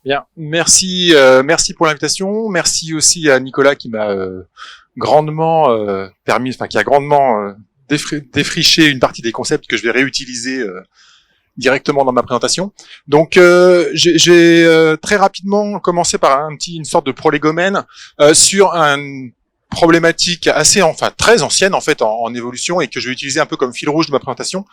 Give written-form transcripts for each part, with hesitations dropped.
Bien, merci, merci pour l'invitation. Merci aussi à Nicolas qui m'a grandement permis, enfin qui a grandement défriché une partie des concepts que je vais réutiliser directement dans ma présentation. Donc, j'ai très rapidement commencé par une sorte de prolégomène sur une problématique assez, enfin très ancienne en fait en évolution et que je vais utiliser un peu comme fil rouge de ma présentation,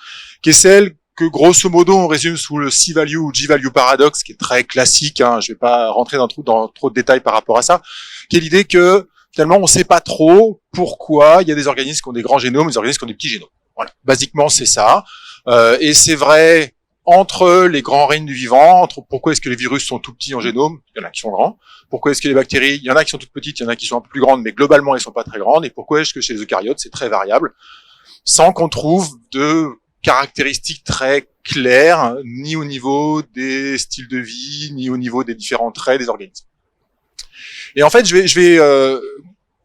qui est celle que grosso modo on résume sous le C-value ou G-value paradoxe, qui est très classique. Je vais pas rentrer dans trop de détails par rapport à ça, qui est l'idée que finalement on ne sait pas trop pourquoi il y a des organismes qui ont des grands génomes, des organismes qui ont des petits génomes. Voilà, basiquement c'est ça. Et c'est vrai entre les grands règnes du vivant, entre pourquoi est-ce que les virus sont tout petits en génome, il y en a qui sont grands, pourquoi est-ce que les bactéries, il y en a qui sont toutes petites, il y en a qui sont un peu plus grandes, mais globalement elles sont pas très grandes, et pourquoi est-ce que chez les eucaryotes c'est très variable, sans qu'on trouve de caractéristiques très claires, ni au niveau des styles de vie, ni au niveau des différents traits des organismes. Et en fait, je vais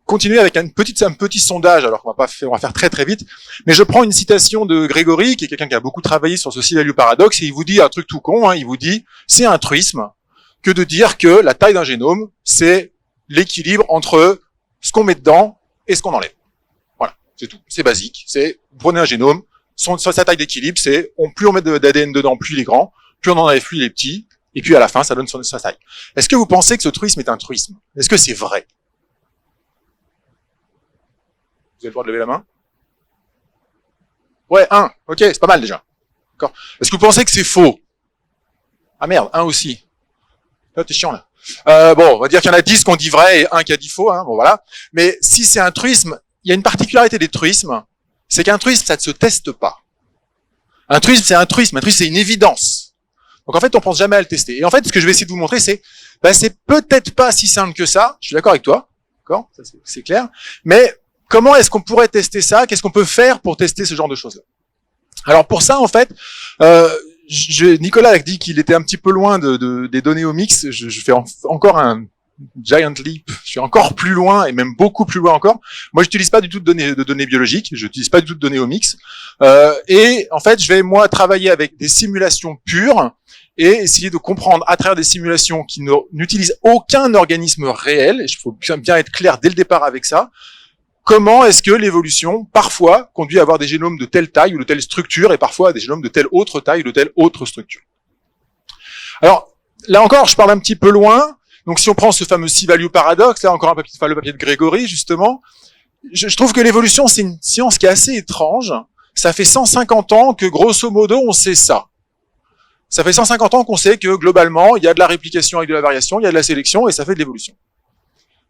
continuer avec un petit sondage, alors qu'on va faire très très vite, mais je prends une citation de Grégory, qui est quelqu'un qui a beaucoup travaillé sur ce C-value paradoxe, et il vous dit un truc tout con, il vous dit, c'est un truisme que de dire que la taille d'un génome, c'est l'équilibre entre ce qu'on met dedans et ce qu'on enlève. Voilà, c'est tout, c'est basique, vous prenez un génome, sa taille d'équilibre, c'est plus on met d'ADN dedans, plus il est grand, plus on en enlève, plus il est petit, et puis à la fin, ça donne sa taille. Est-ce que vous pensez que ce truisme est un truisme? Est-ce que c'est vrai? Vous avez le droit de lever la main? Ouais, 1. Ok, c'est pas mal déjà. D'accord. Est-ce que vous pensez que c'est faux? Ah merde, 1 aussi. Là, t'es chiant là. Bon, on va dire qu'il y en a 10 qui ont dit vrai et 1 qui a dit faux. Bon, voilà. Mais si c'est un truisme, il y a une particularité des truismes, c'est qu'un truisme, ça ne se teste pas. Un truisme, c'est un truisme. Un truisme, c'est une évidence. Donc en fait, on pense jamais à le tester. Et en fait, ce que je vais essayer de vous montrer, c'est peut-être pas si simple que ça. Je suis d'accord avec toi. D'accord, ça, c'est clair. Mais comment est-ce qu'on pourrait tester ça? Qu'est-ce qu'on peut faire pour tester ce genre de choses-là? Alors pour ça, en fait, Nicolas a dit qu'il était un petit peu loin des données au mix. Je fais encore un giant leap. Je suis encore plus loin et même beaucoup plus loin encore. Moi, j'utilise pas du tout de données biologiques. Je n'utilise pas du tout de données au mix. Et en fait, je vais moi travailler avec des simulations pures et essayer de comprendre à travers des simulations qui n'utilisent aucun organisme réel. Il faut bien être clair dès le départ avec ça. Comment est-ce que l'évolution, parfois, conduit à avoir des génomes de telle taille ou de telle structure, et parfois des génomes de telle autre taille ou de telle autre structure. Alors, là encore, je parle un petit peu loin. Donc, si on prend ce fameux C-value paradoxe, là encore le papier de Grégory, justement, je trouve que l'évolution, c'est une science qui est assez étrange. Ça fait 150 ans que, grosso modo, on sait ça. Ça fait 150 ans qu'on sait que, globalement, il y a de la réplication avec de la variation, il y a de la sélection, et ça fait de l'évolution.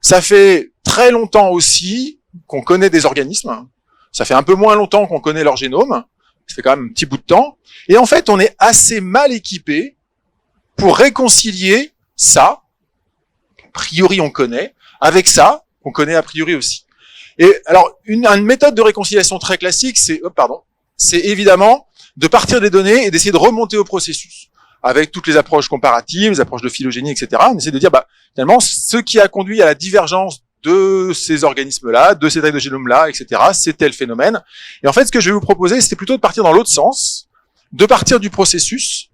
Ça fait très longtemps aussi qu'on connaît des organismes. Ça fait un peu moins longtemps qu'on connaît leur génome. Ça fait quand même un petit bout de temps. Et en fait, on est assez mal équipé pour réconcilier ça, a priori on connaît, avec ça, qu'on connaît a priori aussi. Et alors, une méthode de réconciliation très classique, c'est évidemment de partir des données et d'essayer de remonter au processus. Avec toutes les approches comparatives, les approches de phylogénie, etc. On essaie de dire, finalement, ce qui a conduit à la divergence de ces organismes-là, de ces tailles de génome-là, etc., c'est tel phénomène. Et en fait, ce que je vais vous proposer, c'est plutôt de partir dans l'autre sens, de partir du processus,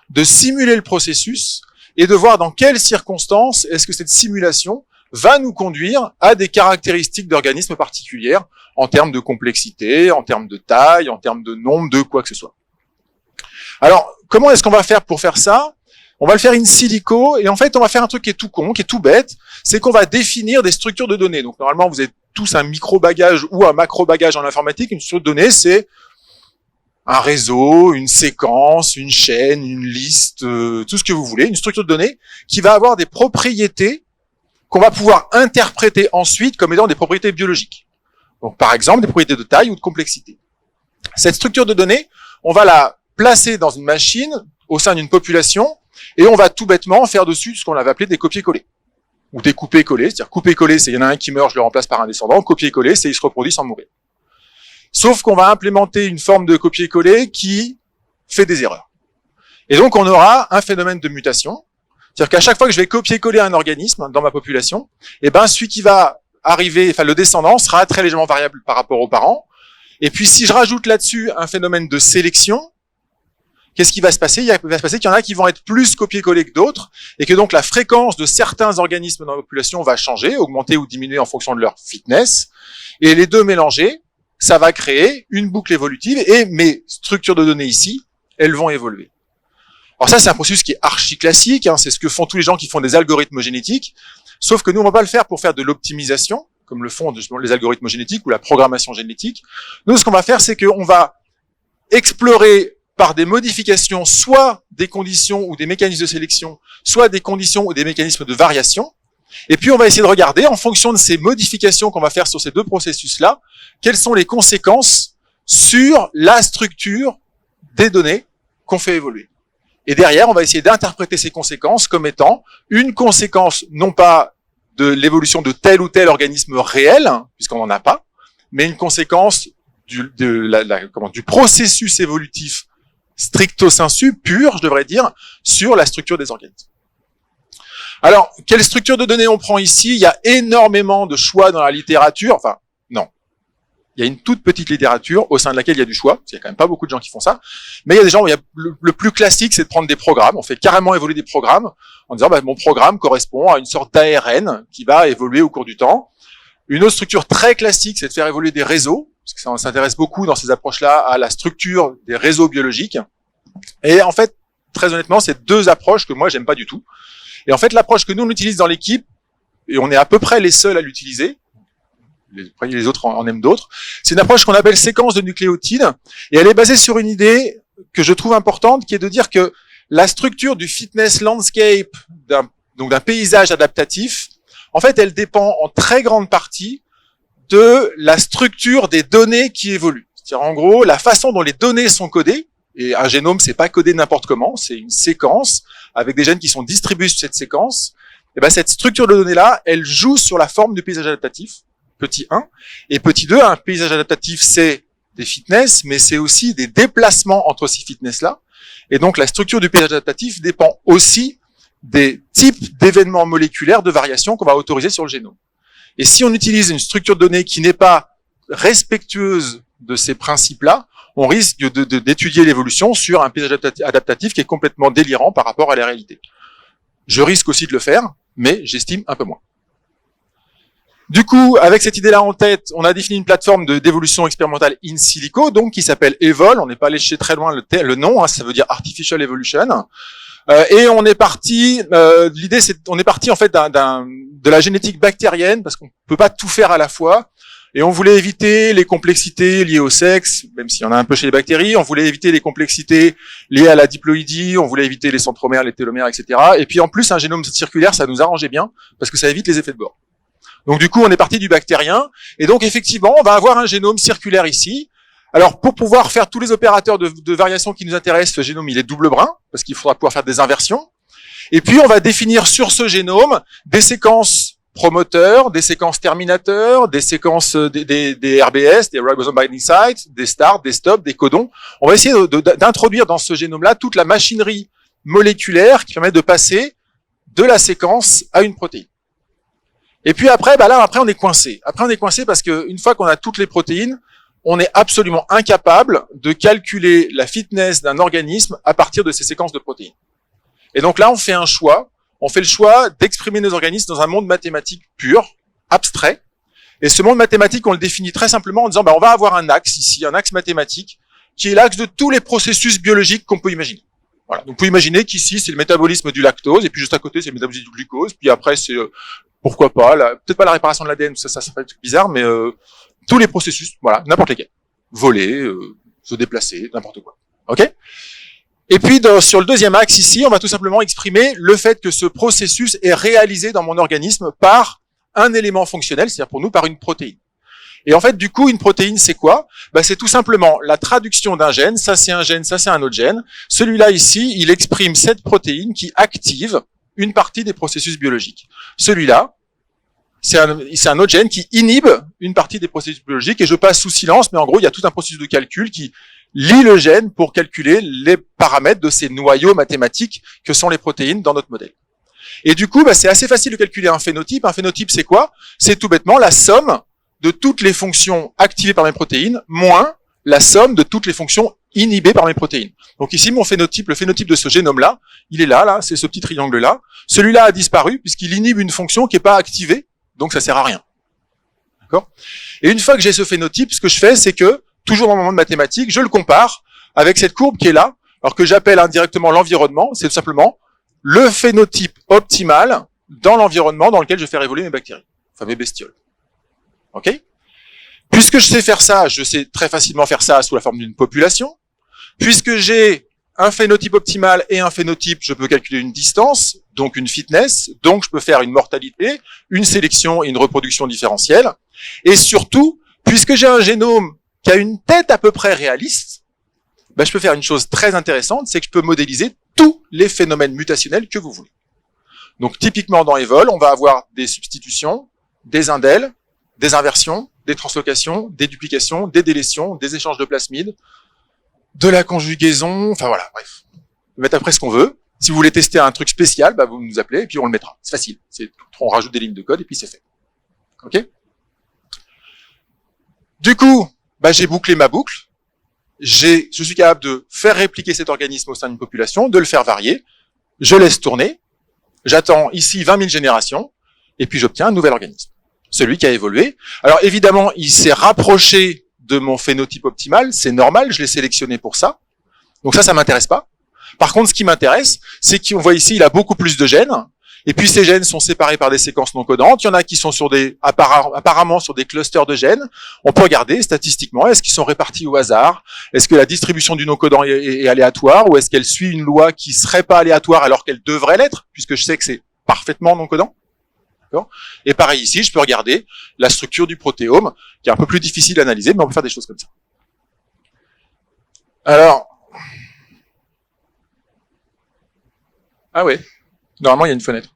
de simuler le processus, et de voir dans quelles circonstances est-ce que cette simulation va nous conduire à des caractéristiques d'organismes particulières, en termes de complexité, en termes de taille, en termes de nombre, de quoi que ce soit. Alors, comment est-ce qu'on va faire pour faire ça? On va le faire in silico, et en fait, on va faire un truc qui est tout con, qui est tout bête, c'est qu'on va définir des structures de données. Donc, normalement, vous avez tous un micro-bagage ou un macro-bagage en informatique. Une structure de données, c'est un réseau, une séquence, une chaîne, une liste, tout ce que vous voulez, une structure de données qui va avoir des propriétés qu'on va pouvoir interpréter ensuite comme étant des propriétés biologiques. Donc, par exemple, des propriétés de taille ou de complexité. Cette structure de données, on va la placer dans une machine au sein d'une population et on va tout bêtement faire dessus ce qu'on avait appelé des copier-coller ou des couper-coller. C'est-à-dire couper-coller, c'est il y en a un qui meurt, je le remplace par un descendant. Copier-coller, c'est il se reproduit sans mourir. Sauf qu'on va implémenter une forme de copier-coller qui fait des erreurs. Et donc on aura un phénomène de mutation. C'est-à-dire qu'à chaque fois que je vais copier-coller un organisme dans ma population, celui qui va arriver, le descendant sera très légèrement variable par rapport aux parents. Et puis si je rajoute là-dessus un phénomène de sélection, qu'est-ce qui va se passer? Il va se passer qu'il y en a qui vont être plus copier-coller que d'autres, et que donc la fréquence de certains organismes dans la population va changer, augmenter ou diminuer en fonction de leur fitness, et les deux mélangés, ça va créer une boucle évolutive, et mes structures de données ici, elles vont évoluer. Alors ça, c'est un processus qui est archi classique, hein, c'est ce que font tous les gens qui font des algorithmes génétiques, sauf que nous, on va pas le faire pour faire de l'optimisation, comme le font les algorithmes génétiques ou la programmation génétique. Nous, ce qu'on va faire, c'est qu'on va explorer par des modifications, soit des conditions ou des mécanismes de sélection, soit des conditions ou des mécanismes de variation. Et puis, on va essayer de regarder, en fonction de ces modifications qu'on va faire sur ces deux processus-là, quelles sont les conséquences sur la structure des données qu'on fait évoluer. Et derrière, on va essayer d'interpréter ces conséquences comme étant une conséquence, non pas de l'évolution de tel ou tel organisme réel, puisqu'on n'en a pas, mais une conséquence du processus évolutif stricto sensu, pur, je devrais dire, sur la structure des organismes. Alors, quelle structure de données on prend ici? Il y a énormément de choix dans la littérature, enfin, non. Il y a une toute petite littérature au sein de laquelle il y a du choix, parce qu'il y a quand même pas beaucoup de gens qui font ça, mais il y a des gens où le plus classique, c'est de prendre des programmes, on fait carrément évoluer des programmes, en disant, mon programme correspond à une sorte d'ARN qui va évoluer au cours du temps. Une autre structure très classique, c'est de faire évoluer des réseaux, parce que ça, on s'intéresse beaucoup dans ces approches-là à la structure des réseaux biologiques. Et en fait, très honnêtement, c'est deux approches que moi, j'aime pas du tout. Et en fait, l'approche que nous, on utilise dans l'équipe, et on est à peu près les seuls à l'utiliser, les autres en aiment d'autres, c'est une approche qu'on appelle séquence de nucléotides, et elle est basée sur une idée que je trouve importante, qui est de dire que la structure du fitness landscape d'un paysage adaptatif, en fait, elle dépend en très grande partie de la structure des données qui évoluent. C'est-à-dire, en gros, la façon dont les données sont codées, et un génome, c'est pas codé n'importe comment, c'est une séquence avec des gènes qui sont distribués sur cette séquence. Et ben, cette structure de données-là, elle joue sur la forme du paysage adaptatif, petit 1. Et petit 2, un paysage adaptatif, c'est des fitness, mais c'est aussi des déplacements entre ces fitness-là. Et donc, la structure du paysage adaptatif dépend aussi des types d'événements moléculaires de variation qu'on va autoriser sur le génome. Et si on utilise une structure de données qui n'est pas respectueuse de ces principes-là, on risque d'étudier l'évolution sur un paysage adaptatif qui est complètement délirant par rapport à la réalité. Je risque aussi de le faire, mais j'estime un peu moins. Du coup, avec cette idée-là en tête, on a défini une plateforme d'évolution expérimentale in silico, donc qui s'appelle EVOL. On n'est pas allé chercher très loin le nom, hein, ça veut dire Artificial Evolution. Et on est parti. L'idée, c'est, on est parti en fait de la génétique bactérienne parce qu'on peut pas tout faire à la fois. Et on voulait éviter les complexités liées au sexe, même s'il y en a un peu chez les bactéries. On voulait éviter les complexités liées à la diploïdie. On voulait éviter les centromères, les télomères, etc. Et puis en plus, un génome circulaire, ça nous arrangeait bien parce que ça évite les effets de bord. Donc du coup, on est parti du bactérien. Et donc effectivement, on va avoir un génome circulaire ici. Alors, pour pouvoir faire tous les opérateurs de variation qui nous intéressent, ce génome, il est double brun, parce qu'il faudra pouvoir faire des inversions. Et puis, on va définir sur ce génome des séquences promoteurs, des séquences terminateurs, des séquences des RBS, des ribosome binding sites, des starts, des stops, des codons. On va essayer d'introduire dans ce génome-là toute la machinerie moléculaire qui permet de passer de la séquence à une protéine. Et puis après, après, on est coincé. Après, on est coincé parce que une fois qu'on a toutes les protéines, on est absolument incapable de calculer la fitness d'un organisme à partir de ces séquences de protéines. Et donc là, on fait un choix. On fait le choix d'exprimer nos organismes dans un monde mathématique pur, abstrait. Et ce monde mathématique, on le définit très simplement en disant, on va avoir un axe ici, un axe mathématique, qui est l'axe de tous les processus biologiques qu'on peut imaginer. Voilà. Donc, vous pouvez imaginer qu'ici, c'est le métabolisme du lactose, et puis juste à côté, c'est le métabolisme du glucose, puis après, c'est, pourquoi pas, peut-être pas la réparation de l'ADN, ça fait un truc bizarre, mais tous les processus, voilà, n'importe lesquels. Voler, se déplacer, n'importe quoi. OK ? Et puis, sur le deuxième axe ici, on va tout simplement exprimer le fait que ce processus est réalisé dans mon organisme par un élément fonctionnel, c'est-à-dire pour nous, par une protéine. Et en fait, du coup, une protéine, c'est quoi ? C'est tout simplement la traduction d'un gène. Ça, c'est un gène, ça, c'est un autre gène. Celui-là, ici, il exprime cette protéine qui active une partie des processus biologiques. Celui-là, c'est un autre gène qui inhibe une partie des processus biologiques. Et je passe sous silence, mais en gros, il y a tout un processus de calcul qui lie le gène pour calculer les paramètres de ces noyaux mathématiques que sont les protéines dans notre modèle. Et du coup, c'est assez facile de calculer un phénotype. Un phénotype, c'est quoi ? C'est tout bêtement la somme de toutes les fonctions activées par mes protéines, moins la somme de toutes les fonctions inhibées par mes protéines. Donc ici, mon phénotype, le phénotype de ce génome-là, il est là, c'est ce petit triangle-là. Celui-là a disparu puisqu'il inhibe une fonction qui n'est pas activée, donc ça sert à rien. D'accord ? Et une fois que j'ai ce phénotype, ce que je fais, c'est que, toujours dans mon monde mathématique, je le compare avec cette courbe qui est là, alors que j'appelle indirectement l'environnement, c'est tout simplement le phénotype optimal dans l'environnement dans lequel je fais évoluer mes bactéries, enfin mes bestioles. Ok ? Puisque je sais faire ça, je sais très facilement faire ça sous la forme d'une population. Puisque j'ai un phénotype optimal et un phénotype, je peux calculer une distance, donc une fitness, donc je peux faire une mortalité, une sélection et une reproduction différentielle. Et surtout, puisque j'ai un génome qui a une tête à peu près réaliste, ben je peux faire une chose très intéressante, c'est que je peux modéliser tous les phénomènes mutationnels que vous voulez. Donc typiquement dans Evol, on va avoir des substitutions, des indels, des inversions, des translocations, des duplications, des délétions, des échanges de plasmides, de la conjugaison, enfin voilà, bref. On peut mettre après ce qu'on veut. Si vous voulez tester un truc spécial, bah vous nous appelez et puis on le mettra. C'est facile. On rajoute des lignes de code et puis c'est fait. Ok ? Du coup, bah j'ai bouclé ma boucle. Je suis capable de faire répliquer cet organisme au sein d'une population, de le faire varier. Je laisse tourner. J'attends ici 20 000 générations et puis j'obtiens un nouvel organisme. Celui qui a évolué. Alors évidemment, il s'est rapproché de mon phénotype optimal, c'est normal, je l'ai sélectionné pour ça. Donc ça m'intéresse pas. Par contre, ce qui m'intéresse, c'est qu'on voit ici, il a beaucoup plus de gènes, et puis ces gènes sont séparés par des séquences non codantes. Il y en a qui sont sur apparemment sur des clusters de gènes. On peut regarder statistiquement, est-ce qu'ils sont répartis au hasard? Est-ce que la distribution du non codant est aléatoire, ou est-ce qu'elle suit une loi qui serait pas aléatoire alors qu'elle devrait l'être, puisque je sais que c'est parfaitement non codant? Et pareil ici, je peux regarder la structure du protéome, qui est un peu plus difficile à analyser, mais on peut faire des choses comme ça. Alors, ah ouais, normalement il y a une fenêtre.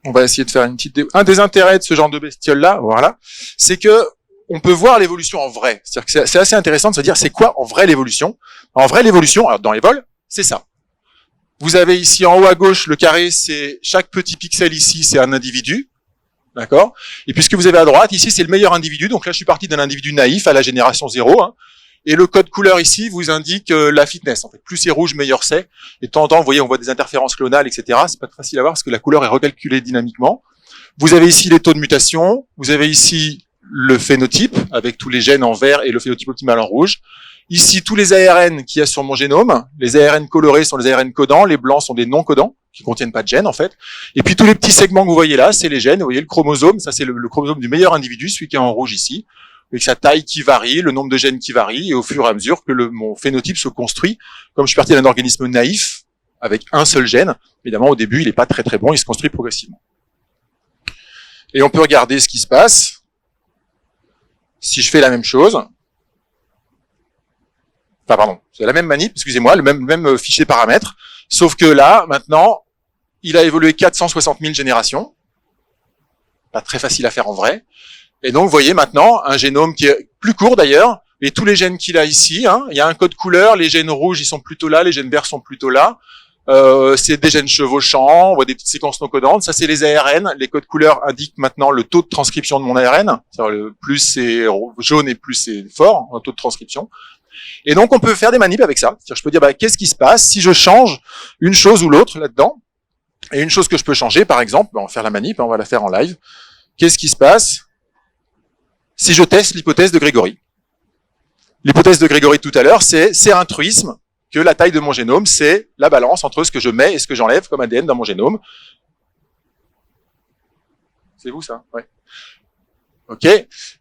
On va essayer de faire une petite... Un des intérêts de ce genre de bestiole-là, voilà, c'est que on peut voir l'évolution en vrai. C'est-à-dire que c'est assez intéressant de se dire, c'est quoi en vrai l'évolution? En vrai l'évolution, alors dans Evol, c'est ça. Vous avez ici en haut à gauche le carré, c'est chaque petit pixel ici, c'est un individu, d'accord? Et puis ce que vous avez à droite, ici, c'est le meilleur individu. Donc là, je suis parti d'un individu naïf à la génération 0. Hein. Et le code couleur ici vous indique la fitness. En fait, plus c'est rouge, meilleur c'est. Et de temps en temps, vous voyez, on voit des interférences clonales, etc. C'est pas facile à voir parce que la couleur est recalculée dynamiquement. Vous avez ici les taux de mutation. Vous avez ici le phénotype avec tous les gènes en vert et le phénotype optimal en rouge. Ici, tous les ARN qu'il y a sur mon génome, les ARN colorés sont les ARN codants, les blancs sont des non codants, qui contiennent pas de gènes, en fait. Et puis, tous les petits segments que vous voyez là, c'est les gènes. Vous voyez le chromosome, ça c'est le chromosome du meilleur individu, celui qui est en rouge ici, avec sa taille qui varie, le nombre de gènes qui varie, et au fur et à mesure que mon phénotype se construit, comme je suis parti d'un organisme naïf, avec un seul gène, évidemment, au début, il est pas très très bon, il se construit progressivement. Et on peut regarder ce qui se passe. Si je fais la même chose, enfin, pardon, c'est la même manip, excusez-moi, le même fichier paramètres, sauf que là, maintenant, il a évolué 460 000 générations. Pas très facile à faire en vrai. Et donc, vous voyez maintenant un génome qui est plus court d'ailleurs, et tous les gènes qu'il a ici, hein, il y a un code couleur, les gènes rouges, ils sont plutôt là, les gènes verts sont plutôt là. C'est des gènes chevauchants, on voit des petites séquences non codantes. Ça, c'est les ARN. Les codes couleurs indiquent maintenant le taux de transcription de mon ARN. C'est-à-dire, plus c'est jaune et plus c'est fort, un taux de transcription. Et donc, on peut faire des manips avec ça. C'est-à-dire, je peux dire, bah, qu'est-ce qui se passe si je change une chose ou l'autre là-dedans? Et une chose que je peux changer, par exemple, on va faire la manip, on va la faire en live. Qu'est-ce qui se passe si je teste l'hypothèse de Grégory? L'hypothèse de Grégory tout à l'heure, c'est un truisme, que la taille de mon génome, c'est la balance entre ce que je mets et ce que j'enlève comme ADN dans mon génome. C'est vous, ça? Ouais. Ok.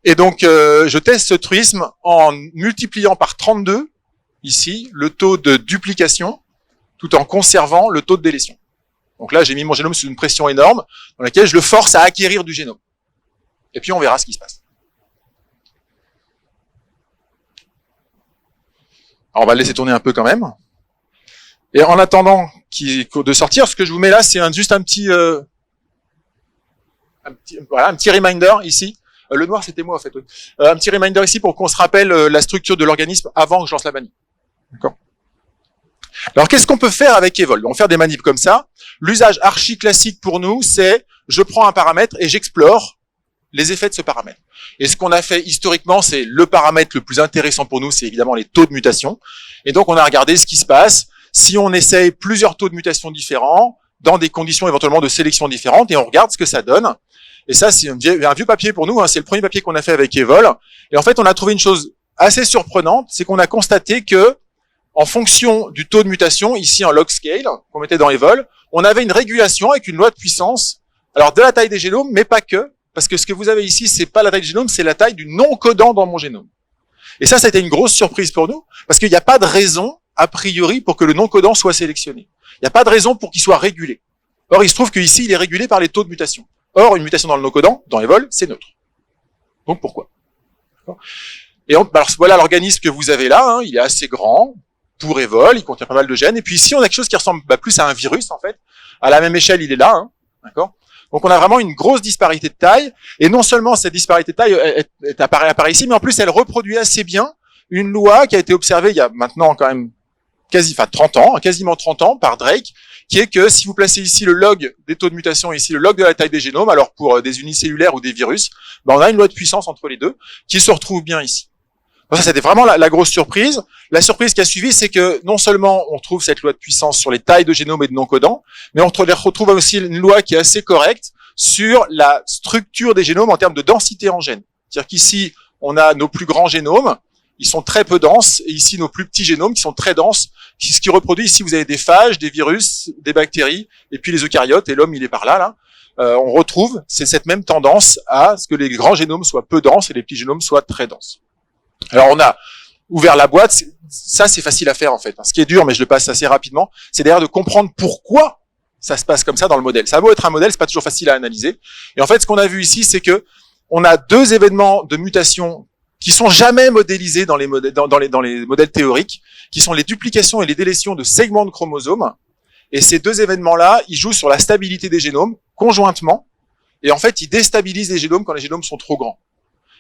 Et donc, je teste ce truisme en multipliant par 32, ici, le taux de duplication, tout en conservant le taux de délétion. Donc là, j'ai mis mon génome sous une pression énorme, dans laquelle je le force à acquérir du génome. Et puis, on verra ce qui se passe. Alors, on va le laisser tourner un peu quand même. Et en attendant de sortir, ce que je vous mets là, c'est juste un petit reminder ici. Le noir, c'était moi, en fait. Oui. Un petit reminder ici pour qu'on se rappelle la structure de l'organisme avant que je lance la manip. D'accord. Alors, qu'est-ce qu'on peut faire avec Evol? On va faire des manips comme ça. L'usage archi classique pour nous, c'est je prends un paramètre et j'explore les effets de ce paramètre. Et ce qu'on a fait historiquement, c'est le paramètre le plus intéressant pour nous, c'est évidemment les taux de mutation. Et donc, on a regardé ce qui se passe si on essaye plusieurs taux de mutation différents dans des conditions éventuellement de sélection différentes et on regarde ce que ça donne. Et ça, c'est un vieux papier pour nous, hein, c'est le premier papier qu'on a fait avec Evol. Et en fait, on a trouvé une chose assez surprenante, c'est qu'on a constaté que, en fonction du taux de mutation, ici en log scale, qu'on mettait dans Evol, on avait une régulation avec une loi de puissance, alors de la taille des génomes, mais pas que, parce que ce que vous avez ici, c'est pas la taille du génome, c'est la taille du non-codant dans mon génome. Et ça a été une grosse surprise pour nous, parce qu'il n'y a pas de raison, a priori, pour que le non-codant soit sélectionné. Il n'y a pas de raison pour qu'il soit régulé. Or, il se trouve qu'ici, il est régulé par les taux de mutation. Or, une mutation dans le non-codant, dans Evol, c'est neutre. Donc, pourquoi? Et alors, voilà l'organisme que vous avez là, hein, il est assez grand, pour Evol, il contient pas mal de gènes. Et puis ici, on a quelque chose qui ressemble plus à un virus, en fait. À la même échelle, il est là, hein, d'accord? Donc, on a vraiment une grosse disparité de taille. Et non seulement cette disparité de taille apparaît ici, mais en plus, elle reproduit assez bien une loi qui a été observée il y a maintenant quand même quasiment 30 ans par Drake, qui est que si vous placez ici le log des taux de mutation et ici le log de la taille des génomes, alors pour des unicellulaires ou des virus, on a une loi de puissance entre les deux qui se retrouve bien ici. Donc ça, c'était vraiment la grosse surprise. La surprise qui a suivi, c'est que non seulement on trouve cette loi de puissance sur les tailles de génomes et de non-codants, mais on retrouve aussi une loi qui est assez correcte sur la structure des génomes en termes de densité en gènes. C'est-à-dire qu'ici, on a nos plus grands génomes, ils sont très peu denses, et ici nos plus petits génomes qui sont très denses, ce qui reproduit ici vous avez des phages, des virus, des bactéries, et puis les eucaryotes, et l'homme il est par là. On retrouve cette même tendance à ce que les grands génomes soient peu denses et les petits génomes soient très denses. Alors on a ouvert la boîte, ça c'est facile à faire en fait. Ce qui est dur, mais je le passe assez rapidement, c'est d'ailleurs de comprendre pourquoi ça se passe comme ça dans le modèle. Ça a beau être un modèle, c'est pas toujours facile à analyser. Et en fait, ce qu'on a vu ici, c'est que on a deux événements de mutation qui sont jamais modélisés dans les modèles, dans les modèles théoriques, qui sont les duplications et les délétions de segments de chromosomes. Et ces deux événements-là, ils jouent sur la stabilité des génomes conjointement. Et en fait, ils déstabilisent les génomes quand les génomes sont trop grands.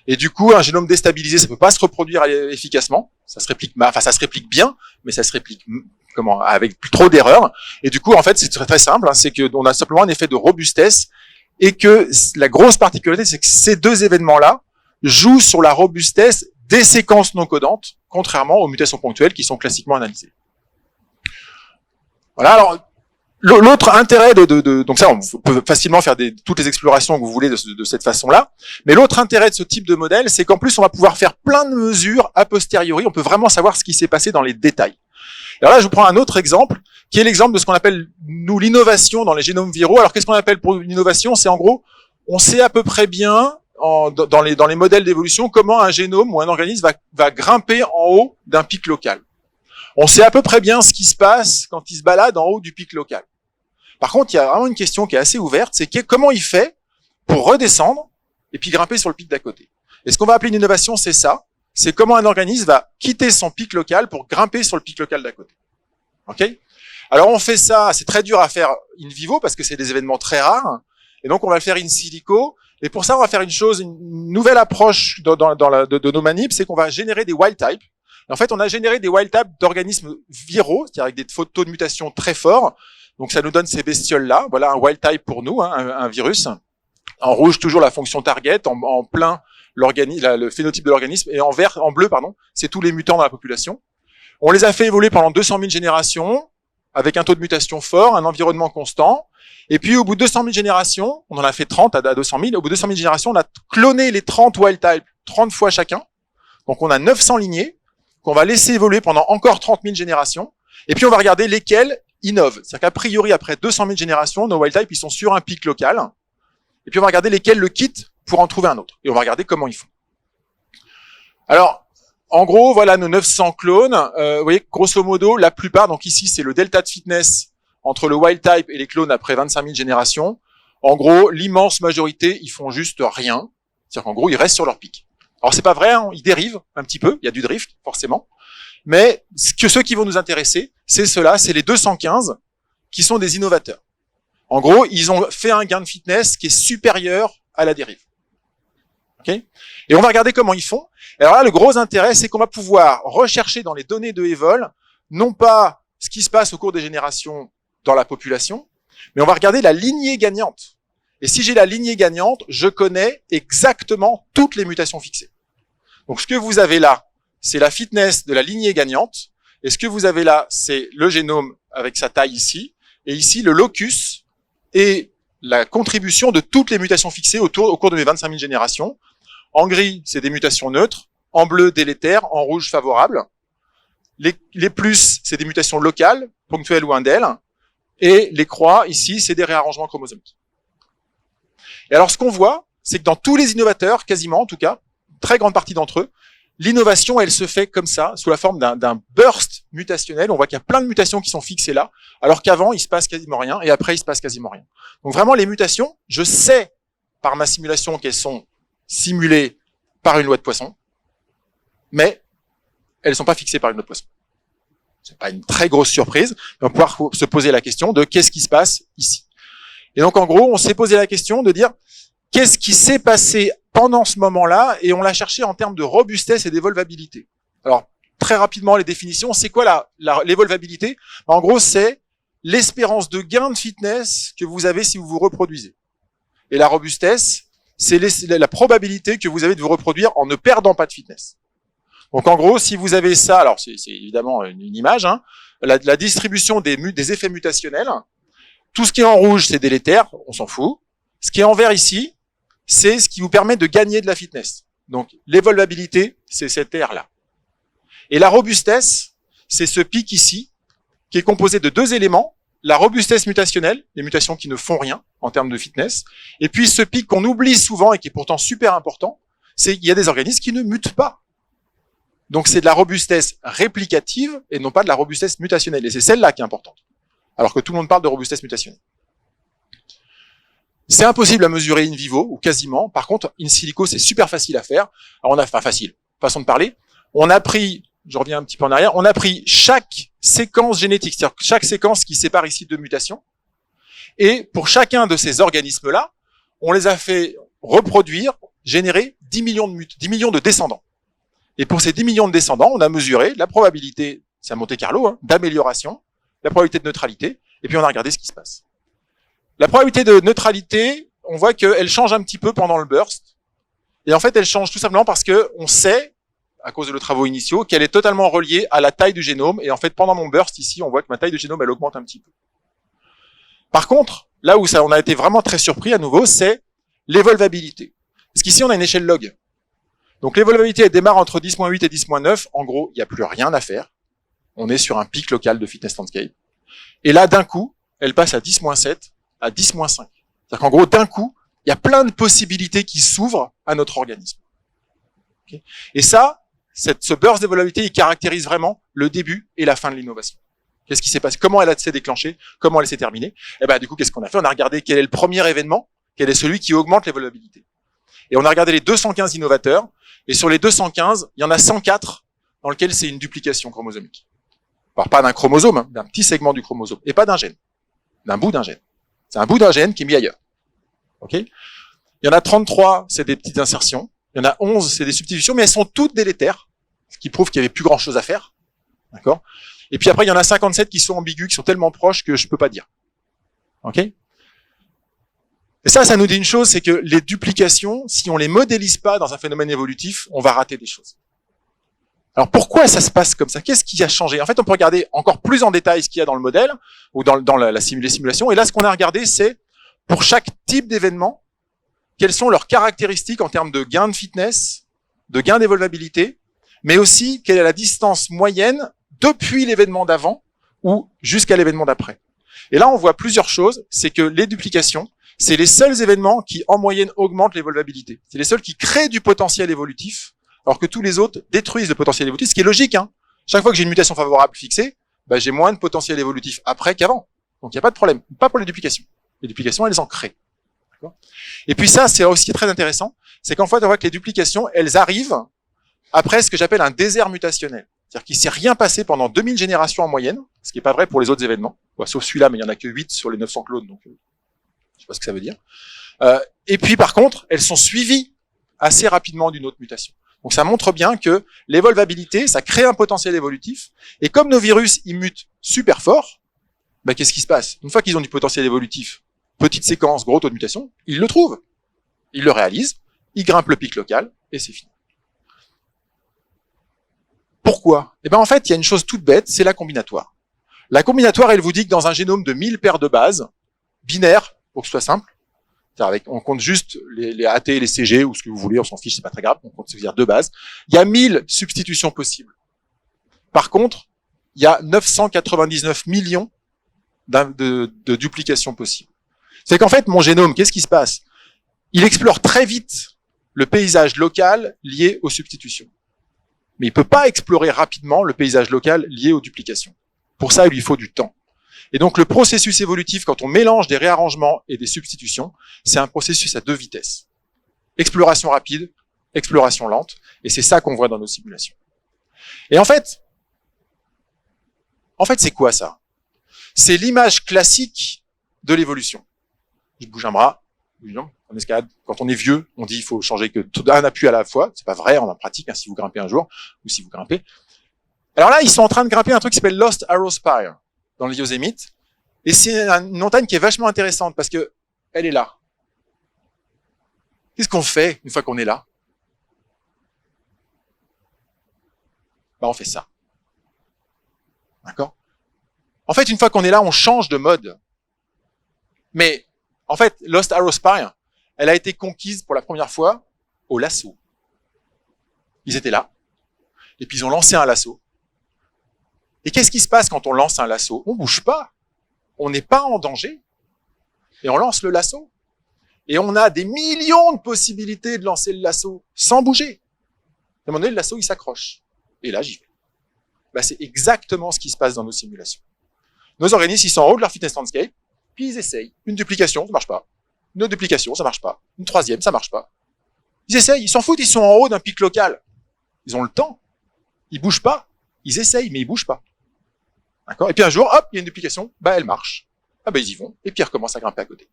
Et du coup, un génome déstabilisé, ça peut pas se reproduire efficacement. Ça se réplique bien, mais ça se réplique avec trop d'erreurs. Et du coup, en fait, c'est très très simple. C'est que on a simplement un effet de robustesse et que la grosse particularité, c'est que ces deux événements-là jouent sur la robustesse des séquences non codantes, contrairement aux mutations ponctuelles qui sont classiquement analysées. Voilà. Alors, l'autre intérêt donc ça, on peut facilement faire toutes les explorations que vous voulez de cette façon-là. Mais l'autre intérêt de ce type de modèle, c'est qu'en plus, on va pouvoir faire plein de mesures a posteriori. On peut vraiment savoir ce qui s'est passé dans les détails. Alors là, je vous prends un autre exemple, qui est l'exemple de ce qu'on appelle, nous, l'innovation dans les génomes viraux. Alors, qu'est-ce qu'on appelle pour l'innovation? C'est en gros, on sait à peu près bien, dans les modèles d'évolution, comment un génome ou un organisme va grimper en haut d'un pic local. On sait à peu près bien ce qui se passe quand il se balade en haut du pic local. Par contre, il y a vraiment une question qui est assez ouverte, c'est comment il fait pour redescendre et puis grimper sur le pic d'à côté. Et ce qu'on va appeler une innovation, c'est ça. C'est comment un organisme va quitter son pic local pour grimper sur le pic local d'à côté. Ok? Alors on fait ça, c'est très dur à faire in vivo parce que c'est des événements très rares. Et donc on va le faire in silico. Et pour ça, on va faire une nouvelle approche de nos manips, c'est qu'on va générer des wild types. Et en fait, on a généré des wild types d'organismes viraux, c'est-à-dire avec des taux de mutation très forts. Donc ça nous donne ces bestioles-là. Voilà un wild type pour nous, un virus. En rouge, toujours la fonction target, en plein le phénotype de l'organisme, et en bleu, c'est tous les mutants dans la population. On les a fait évoluer pendant 200 000 générations, avec un taux de mutation fort, un environnement constant. Et puis, au bout de 200 000 générations, on en a fait 30 à 200 000, au bout de 200 000 générations, on a cloné les 30 wild types 30 fois chacun. Donc, on a 900 lignées qu'on va laisser évoluer pendant encore 30 000 générations. Et puis, on va regarder lesquelles innovent. C'est-à-dire qu'a priori, après 200 000 générations, nos wild types, ils sont sur un pic local. Et puis, on va regarder lesquels le quittent pour en trouver un autre. Et on va regarder comment ils font. Alors, en gros, voilà nos 900 clones. Vous voyez, grosso modo, la plupart, donc ici, c'est le delta de fitness entre le wild type et les clones après 25 000 générations. En gros, l'immense majorité, ils font juste rien. C'est-à-dire qu'en gros, ils restent sur leur pic. Alors, c'est pas vrai, ils dérivent un petit peu. Il y a du drift, forcément. Mais ceux qui vont nous intéresser, c'est ceux-là, c'est les 215 qui sont des innovateurs. En gros, ils ont fait un gain de fitness qui est supérieur à la dérive. Okay ? Et on va regarder comment ils font. Alors là, le gros intérêt, c'est qu'on va pouvoir rechercher dans les données de Evol, non pas ce qui se passe au cours des générations dans la population, mais on va regarder la lignée gagnante. Et si j'ai la lignée gagnante, je connais exactement toutes les mutations fixées. Donc ce que vous avez là, c'est la fitness de la lignée gagnante. Et ce que vous avez là, c'est le génome avec sa taille ici. Et ici, le locus et la contribution de toutes les mutations fixées au cours de mes 25 000 générations. En gris, c'est des mutations neutres. En bleu, délétères. En rouge, favorables. Les plus, c'est des mutations locales, ponctuelles ou indèles. Et les croix, ici, c'est des réarrangements chromosomiques. Et alors, ce qu'on voit, c'est que dans tous les innovateurs, quasiment en tout cas, une très grande partie d'entre eux, l'innovation, elle se fait comme ça, sous la forme d'un burst mutationnel. On voit qu'il y a plein de mutations qui sont fixées là, alors qu'avant, il se passe quasiment rien, et après, il se passe quasiment rien. Donc vraiment, les mutations, je sais par ma simulation qu'elles sont simulées par une loi de Poisson, mais elles ne sont pas fixées par une loi de Poisson. C'est pas une très grosse surprise, mais on va pouvoir se poser la question de qu'est-ce qui se passe ici. Et donc, en gros, on s'est posé la question de dire qu'est-ce qui s'est passé pendant ce moment-là, et on l'a cherché en termes de robustesse et d'évolvabilité. Alors, très rapidement, les définitions, c'est quoi l'évolvabilité? En gros, c'est l'espérance de gain de fitness que vous avez si vous vous reproduisez. Et la robustesse, c'est la probabilité que vous avez de vous reproduire en ne perdant pas de fitness. Donc, en gros, si vous avez ça, alors c'est évidemment une image, hein, la distribution des effets mutationnels, tout ce qui est en rouge, c'est délétère, on s'en fout. Ce qui est en vert ici, c'est ce qui vous permet de gagner de la fitness. Donc, l'évolvabilité, c'est cette aire-là. Et la robustesse, c'est ce pic ici, qui est composé de deux éléments, la robustesse mutationnelle, les mutations qui ne font rien en termes de fitness, et puis ce pic qu'on oublie souvent et qui est pourtant super important, c'est qu'il y a des organismes qui ne mutent pas. Donc, c'est de la robustesse réplicative et non pas de la robustesse mutationnelle. Et c'est celle-là qui est importante. Alors que tout le monde parle de robustesse mutationnelle. C'est impossible à mesurer in vivo, ou quasiment. Par contre, in silico, c'est super facile à faire. Alors facile, façon de parler. On a pris, je reviens un petit peu en arrière, on a pris chaque séquence génétique, c'est-à-dire chaque séquence qui sépare ici deux mutations. Et pour chacun de ces organismes-là, on les a fait reproduire, générer 10 millions de descendants. Et pour ces 10 millions de descendants, on a mesuré la probabilité, c'est à Monte Carlo, hein, d'amélioration, la probabilité de neutralité, et puis on a regardé ce qui se passe. La probabilité de neutralité, on voit qu'elle change un petit peu pendant le burst. Et en fait, elle change tout simplement parce que on sait, à cause de nos travaux initiaux, qu'elle est totalement reliée à la taille du génome. Et en fait, pendant mon burst ici, on voit que ma taille de génome, elle augmente un petit peu. Par contre, là où on a été vraiment très surpris à nouveau, c'est l'évolvabilité. Parce qu'ici, on a une échelle log. Donc l'évolvabilité, elle démarre entre 10-8 et 10-9. En gros, il n'y a plus rien à faire. On est sur un pic local de fitness landscape. Et là, d'un coup, elle passe à 10-7. À 10-5. C'est-à-dire qu'en gros, d'un coup, il y a plein de possibilités qui s'ouvrent à notre organisme. Okay. Et ça, ce burst d'évolvabilité, il caractérise vraiment le début et la fin de l'innovation. Qu'est-ce qui s'est passé? Comment elle s'est déclenchée? Comment elle s'est terminée? Et ben, du coup, qu'est-ce qu'on a fait? On a regardé quel est le premier événement, quel est celui qui augmente l'évolvabilité. Et on a regardé les 215 innovateurs, et sur les 215, il y en a 104 dans lesquels c'est une duplication chromosomique. Alors, pas d'un chromosome, hein, d'un petit segment du chromosome, et pas d'un gène, d'un bout d'un gène. C'est un bout d'un gène qui est mis ailleurs. Ok? Il y en a 33, c'est des petites insertions. Il y en a 11, c'est des substitutions, mais elles sont toutes délétères, ce qui prouve qu'il n'y avait plus grand-chose à faire. D'accord? Et puis après, il y en a 57 qui sont ambigus, qui sont tellement proches que je peux pas dire. Ok? Et ça nous dit une chose, c'est que les duplications, si on les modélise pas dans un phénomène évolutif, on va rater des choses. Alors pourquoi ça se passe comme ça? Qu'est-ce qui a changé? En fait, on peut regarder encore plus en détail ce qu'il y a dans le modèle ou dans les simulations. Et là, ce qu'on a regardé, c'est pour chaque type d'événement, quelles sont leurs caractéristiques en termes de gain de fitness, de gain d'évolvabilité, mais aussi quelle est la distance moyenne depuis l'événement d'avant ou jusqu'à l'événement d'après. Et là, on voit plusieurs choses. C'est que les duplications, c'est les seuls événements qui, en moyenne, augmentent l'évolvabilité. C'est les seuls qui créent du potentiel évolutif, alors que tous les autres détruisent le potentiel évolutif, ce qui est logique. Hein. Chaque fois que j'ai une mutation favorable fixée, bah, j'ai moins de potentiel évolutif après qu'avant. Donc il n'y a pas de problème, pas pour les duplications. Les duplications, elles en créent. Et puis ça, c'est aussi très intéressant, c'est qu'en fait, on voit que les duplications, elles arrivent après ce que j'appelle un désert mutationnel. C'est-à-dire qu'il ne s'est rien passé pendant 2000 générations en moyenne, ce qui n'est pas vrai pour les autres événements, sauf celui-là, mais il n'y en a que 8 sur les 900 clones, donc je ne sais pas ce que ça veut dire. Et puis par contre, elles sont suivies assez rapidement d'une autre mutation. Donc ça montre bien que l'évolvabilité, ça crée un potentiel évolutif. Et comme nos virus, ils mutent super fort, bah, qu'est-ce qui se passe? Une fois qu'ils ont du potentiel évolutif, petite séquence, gros taux de mutation, il le trouve. Il le réalise, il grimpe le pic local, et c'est fini. Pourquoi? Eh ben, en fait, il y a une chose toute bête, c'est la combinatoire. La combinatoire, elle vous dit que dans un génome de 1000 paires de bases, binaires, pour que ce soit simple, on compte juste les AT et les CG, ou ce que vous voulez, on s'en fiche, c'est pas très grave, on compte dire deux bases. Il y a 1000 substitutions possibles. Par contre, il y a 999 millions de duplications possibles. C'est qu'en fait, mon génome, qu'est-ce qui se passe? Il explore très vite le paysage local lié aux substitutions. Mais il peut pas explorer rapidement le paysage local lié aux duplications. Pour ça, il lui faut du temps. Et donc, le processus évolutif, quand on mélange des réarrangements et des substitutions, c'est un processus à deux vitesses. Exploration rapide, exploration lente, et c'est ça qu'on voit dans nos simulations. Et en fait, c'est quoi ça? C'est l'image classique de l'évolution. Je bouge un bras, en escalade. Quand on est vieux, on dit il faut changer que un appui à la fois. C'est pas vrai en pratique, hein, si vous grimpez un jour, ou si vous grimpez. Alors là, ils sont en train de grimper un truc qui s'appelle Lost Arrow Spire, dans le Yosemite. Et c'est une montagne qui est vachement intéressante, parce que elle est là. Qu'est-ce qu'on fait une fois qu'on est là? Ben, on fait ça. D'accord? En fait, une fois qu'on est là, on change de mode. Mais, en fait, Lost Arrow Spire, elle a été conquise pour la première fois au lasso. Ils étaient là. Et puis ils ont lancé un lasso. Et qu'est-ce qui se passe quand on lance un lasso? On bouge pas. On n'est pas en danger. Et on lance le lasso. Et on a des millions de possibilités de lancer le lasso sans bouger. À un moment donné, le lasso, il s'accroche. Et là, j'y vais. Bah, c'est exactement ce qui se passe dans nos simulations. Nos organismes, ils sont en haut de leur fitness landscape, puis ils essayent. Une duplication, ça marche pas. Une autre duplication, ça marche pas. Une troisième, ça marche pas. Ils essayent, ils s'en foutent, ils sont en haut d'un pic local. Ils ont le temps. Ils bougent pas. Ils essayent, mais ils bougent pas. D'accord? Et puis un jour, hop, il y a une duplication, bah, elle marche. Ah, bah, ils y vont. Et puis ils recommencent à grimper à côté.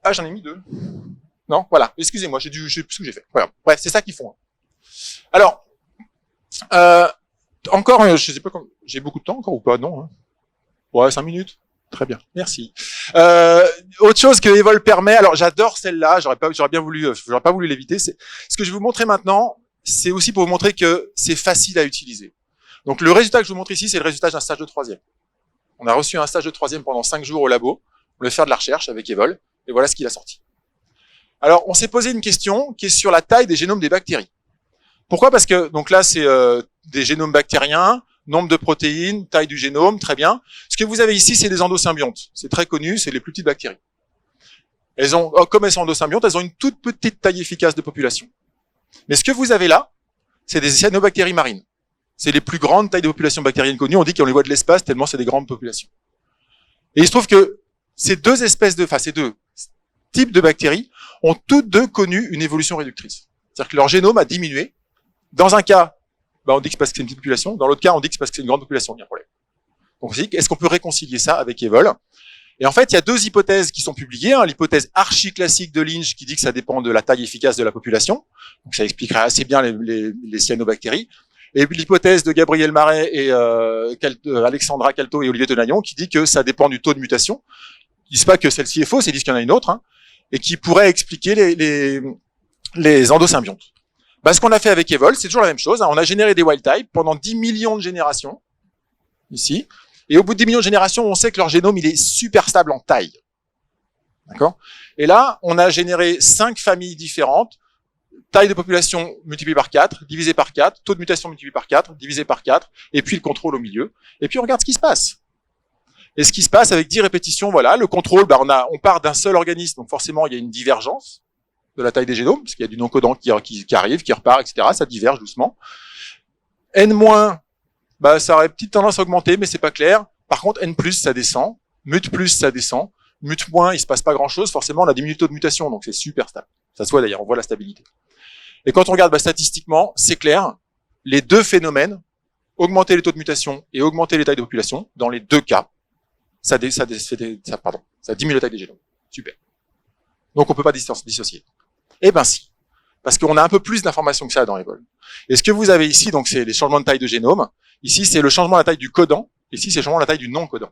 Ah, j'en ai mis deux. Non, voilà. Excusez-moi, je sais plus ce que j'ai fait. Voilà. Bref, c'est ça qu'ils font. Alors, encore, je sais pas, j'ai beaucoup de temps encore ou pas? Non. Hein. Ouais, 5 minutes. Très bien, merci. Autre chose que Evol permet, alors j'adore celle-là, j'aurais pas voulu l'éviter. Ce que je vais vous montrer maintenant, c'est aussi pour vous montrer que c'est facile à utiliser. Donc le résultat que je vous montre ici, c'est le résultat d'un stage de troisième. On a reçu un stage de troisième pendant 5 jours au labo. On voulait faire de la recherche avec Evol, et voilà ce qu'il a sorti. Alors, on s'est posé une question qui est sur la taille des génomes des bactéries. Pourquoi? Parce que, donc là, c'est des génomes bactériens, nombre de protéines, taille du génome, très bien. Ce que vous avez ici, c'est des endosymbiontes. C'est très connu, c'est les plus petites bactéries. Comme elles sont endosymbiontes, elles ont une toute petite taille efficace de population. Mais ce que vous avez là, c'est des cyanobactéries marines. C'est les plus grandes tailles de population bactérienne connues. On dit qu'on les voit de l'espace tellement c'est des grandes populations. Et il se trouve que ces deux types de bactéries ont toutes deux connu une évolution réductrice. C'est-à-dire que leur génome a diminué. Dans un cas, on dit que c'est parce que c'est une petite population. Dans l'autre cas, on dit que c'est parce que c'est une grande population. Il y a un problème. Donc, on se dit, est-ce qu'on peut réconcilier ça avec Evol? Et en fait, il y a deux hypothèses qui sont publiées. Hein. L'hypothèse archi-classique de Lynch qui dit que ça dépend de la taille efficace de la population. Donc, ça expliquerait assez bien les cyanobactéries. Et puis l'hypothèse de Gabriel Marais et Alexandra Calto et Olivier Tenaillon qui dit que ça dépend du taux de mutation. Ils disent pas que celle-ci est fausse, ils disent qu'il y en a une autre, hein, et qui pourrait expliquer les endosymbiontes. Ce qu'on a fait avec Evol, c'est toujours la même chose. Hein. On a généré des wild types pendant 10 millions de générations, ici. Et au bout de 10 millions de générations, on sait que leur génome, il est super stable en taille. D'accord? Et là, on a généré 5 familles différentes. Taille de population multipliée par 4, divisé par 4, taux de mutation multiplié par 4, divisé par 4, et puis le contrôle au milieu. Et puis on regarde ce qui se passe. Et ce qui se passe avec 10 répétitions, voilà, le contrôle, on part d'un seul organisme, donc forcément il y a une divergence de la taille des génomes, parce qu'il y a du non-codant qui arrive, qui repart, etc. Ça diverge doucement. N-, ça aurait petite tendance à augmenter, mais c'est pas clair. Par contre, N+, ça descend. Mut+, ça descend. Mut-, il se passe pas grand-chose. Forcément, on a diminué le taux de mutation, donc c'est super stable. Ça se voit d'ailleurs, on voit la stabilité. Et quand on regarde statistiquement, c'est clair, les deux phénomènes, augmenter les taux de mutation et augmenter les tailles de population, dans les deux cas, ça diminue la taille des génomes. Super. Donc on peut pas dissocier. Eh ben si. Parce qu'on a un peu plus d'informations que ça dans Evol. Et ce que vous avez ici, donc c'est les changements de taille de génome. Ici, c'est le changement de la taille du codant. Ici, c'est simplement la taille du non-codant.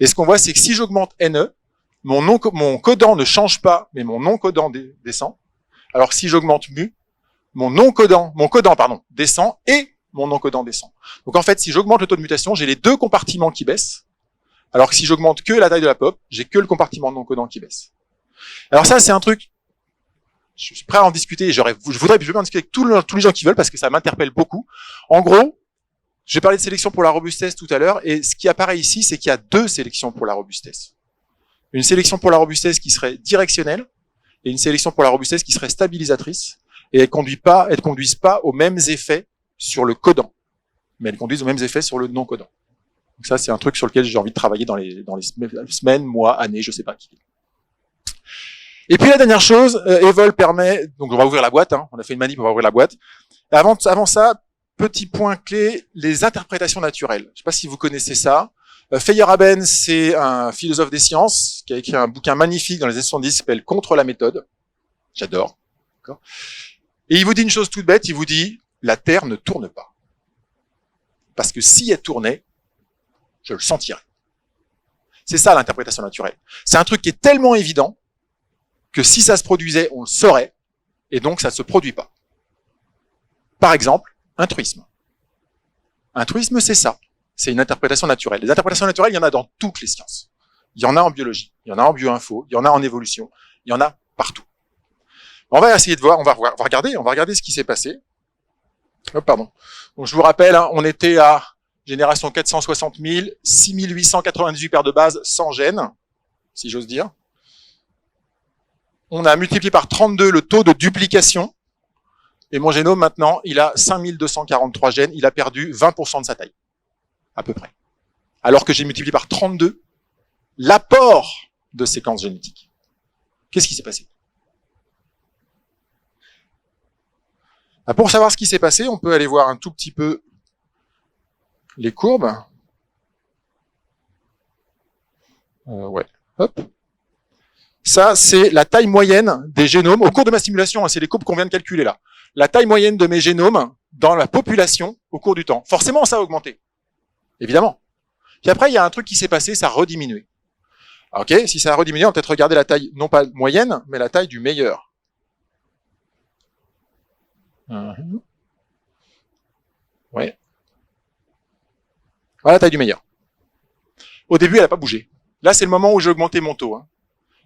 Et ce qu'on voit, c'est que si j'augmente NE, mon codant ne change pas, mais mon non-codant descend. Alors si j'augmente mu, mon codant descend et mon non-codant descend. Donc en fait, si j'augmente le taux de mutation, j'ai les deux compartiments qui baissent. Alors que si j'augmente que la taille de la pop, j'ai que le compartiment non-codant qui baisse. Alors ça, c'est un truc, je suis prêt à en discuter, je veux en discuter avec tous les gens qui veulent parce que ça m'interpelle beaucoup. En gros, j'ai parlé de sélection pour la robustesse tout à l'heure, et ce qui apparaît ici, c'est qu'il y a deux sélections pour la robustesse. Une sélection pour la robustesse qui serait directionnelle, et une sélection pour la robustesse qui serait stabilisatrice, et elles conduisent pas aux mêmes effets sur le codant, mais elles conduisent aux mêmes effets sur le non-codant. Donc ça, c'est un truc sur lequel j'ai envie de travailler dans les semaines, mois, années, je sais pas qui. Et puis la dernière chose, Evol permet, donc on va ouvrir la boîte, hein, on a fait une manip, on va ouvrir la boîte. Et avant ça, petit point clé, les interprétations naturelles. Je sais pas si vous connaissez ça. Feyerabend, c'est un philosophe des sciences qui a écrit un bouquin magnifique dans les années 70 qui s'appelle Contre la méthode. J'adore. D'accord. Et il vous dit une chose toute bête, il vous dit la Terre ne tourne pas. Parce que si elle tournait, je le sentirais. C'est ça l'interprétation naturelle. C'est un truc qui est tellement évident que si ça se produisait, on le saurait, et donc ça ne se produit pas. Par exemple, un truisme. Un truisme, c'est ça. C'est une interprétation naturelle. Les interprétations naturelles, il y en a dans toutes les sciences. Il y en a en biologie, il y en a en bioinfo, il y en a en évolution, il y en a partout. On va essayer de voir, on va regarder ce qui s'est passé. Oh, pardon. Donc, je vous rappelle, hein, on était à génération 460 000, 6898 paires de bases sans gène, si j'ose dire. On a multiplié par 32 le taux de duplication. Et mon génome, maintenant, il a 5243 gènes. Il a perdu 20% de sa taille. À peu près. Alors que j'ai multiplié par 32 l'apport de séquences génétiques. Qu'est-ce qui s'est passé? Pour savoir ce qui s'est passé, on peut aller voir un tout petit peu les courbes. Ouais. Hop. Ça, c'est la taille moyenne des génomes. Au cours de ma simulation, hein, c'est les courbes qu'on vient de calculer là. La taille moyenne de mes génomes dans la population au cours du temps. Forcément, ça a augmenté. Évidemment. Puis après, il y a un truc qui s'est passé, ça a rediminué. Ok, si ça a rediminué, on va peut-être regarder la taille, non pas moyenne, mais la taille du meilleur. Ouais. Voilà la taille du meilleur. Au début, elle n'a pas bougé. Là, c'est le moment où j'ai augmenté mon taux. Hein.